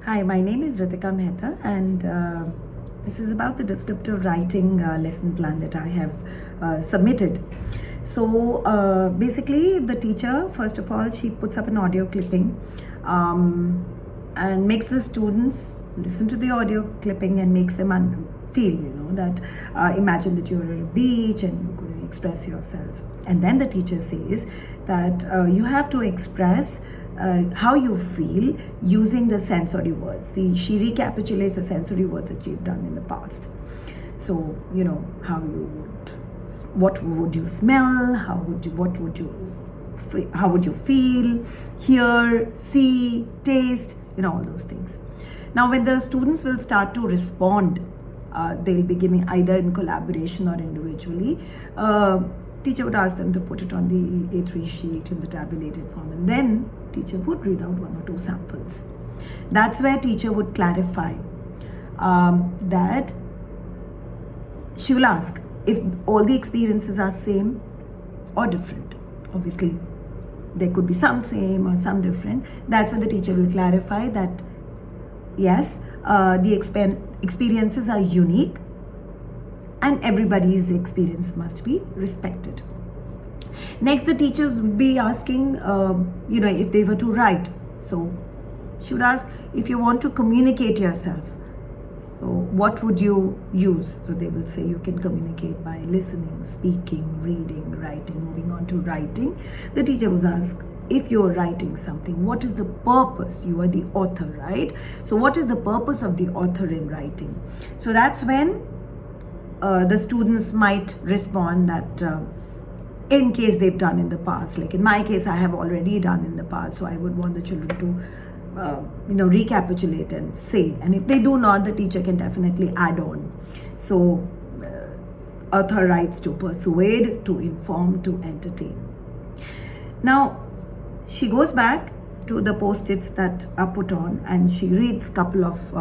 Hi, my name is Ritika Mehta, and this is about the descriptive writing lesson plan that I have submitted. So basically, the teacher, first of all, she puts up an audio clipping and makes the students listen to the audio clipping and makes them feel, that imagine that you're at a beach and you're going to express yourself. And then the teacher says that you have to express how you feel using the sensory words. See, she recapitulates the sensory words that you've done in the past. So, what would you smell? How would you feel, hear, see, taste, all those things. Now, when the students will start to respond, they'll be giving either in collaboration or individually. Teacher would ask them to put it on the A3 sheet in the tabulated form, and then teacher would read out one or two samples. That's where teacher would clarify that she will ask if all the experiences are same or different. Obviously, there could be some same or some different. That's when the teacher will clarify that yes, the experiences are unique and everybody's experience must be respected. Next, the teachers would be asking, if they were to write. So she would ask, if you want to communicate yourself, so what would you use? So they will say you can communicate by listening, speaking, reading, writing. Moving on to writing, the teacher would ask, if you're writing something, what is the purpose? You are the author, right? So what is the purpose of the author in writing? So that's when the students might respond that in case they've done in the past, like in my case, I have already done in the past, so I would want the children to recapitulate and say. And if they do not, the teacher can definitely add on. So author writes to persuade, to inform, to entertain. Now she goes back to the post-its that are put on and she reads a couple of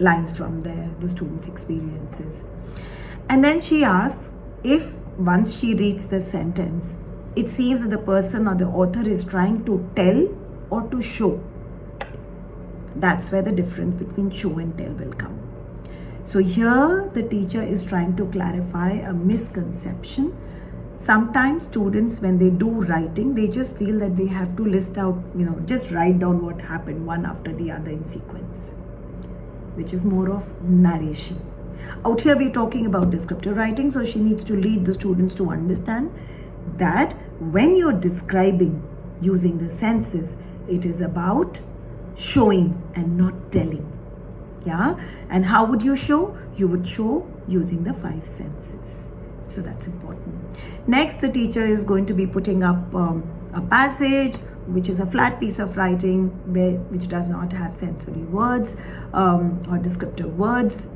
lines from the students' experiences. And then she asks if once she reads the sentence, it seems that the person or the author is trying to tell or to show. That's where the difference between show and tell will come. So here the teacher is trying to clarify a misconception. Sometimes students, when they do writing, they just feel that they have to list out, just write down what happened one after the other in sequence, which is more of narration. Out here we're talking about descriptive writing, so she needs to lead the students to understand that when you're describing using the senses, it is about showing and not telling. Yeah? And how would you show? You would show using the 5 senses. So that's important. Next, the teacher is going to be putting up a passage which is a flat piece of writing which does not have sensory words or descriptive words.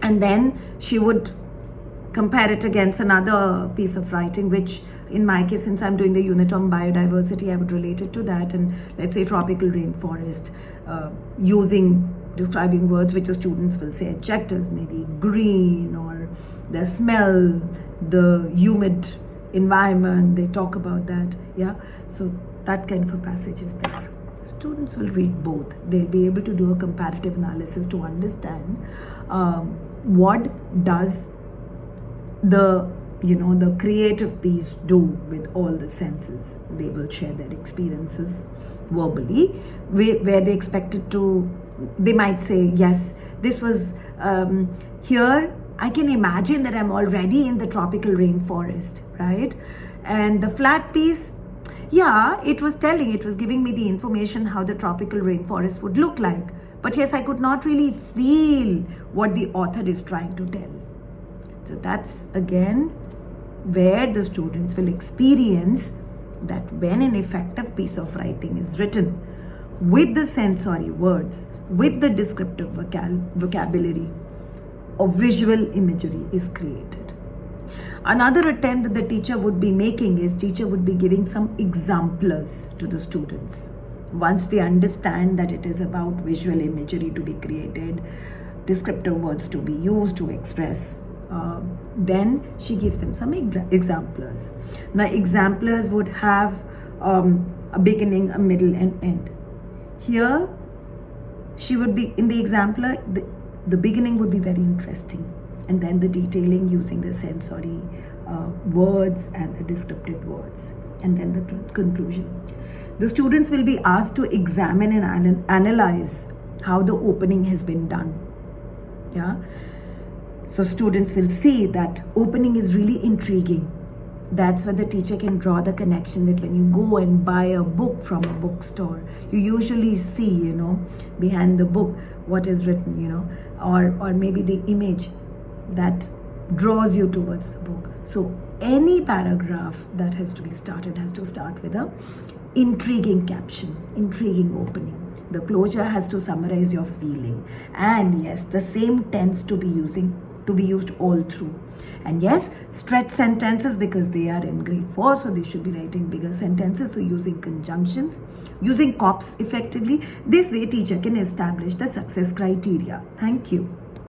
And then she would compare it against another piece of writing, which in my case, since I'm doing the unit on biodiversity, I would relate it to that. And let's say tropical rainforest, describing words which the students will say adjectives, maybe green or the smell, the humid environment, they talk about that. Yeah, so that kind of a passage is there. Students will read both. They'll be able to do a comparative analysis to understand what does the creative piece do with all the senses. They will share their experiences verbally, where they expected to. They might say, yes, this was here. I can imagine that I'm already in the tropical rainforest, right? And the flat piece, yeah, it was giving me the information how the tropical rainforest would look like. But yes, I could not really feel what the author is trying to tell. So that's again where the students will experience that when an effective piece of writing is written with the sensory words, with the descriptive vocabulary, or visual imagery is created. Another attempt that the teacher would be making is teacher would be giving some examplers to the students. Once they understand that it is about visual imagery to be created, descriptive words to be used to express, then she gives them some examplers. Now, examplers would have a beginning, a middle, and end. Here, she would be in the exemplar, the beginning would be very interesting, and then the detailing using the sensory words and the descriptive words, and then the conclusion. The students will be asked to examine and analyze how the opening has been done. Yeah. So students will see that opening is really intriguing. That's where the teacher can draw the connection that when you go and buy a book from a bookstore, you usually see, behind the book what is written, or maybe the image that draws you towards the book. So any paragraph that has to start with a intriguing caption, intriguing opening. The closure has to summarize your feeling, and yes, the same tends to be used all through. And yes, stretch sentences, because they are in grade 4, so they should be writing bigger sentences. So using conjunctions, using COPs effectively. This way teacher can establish the success criteria. Thank you.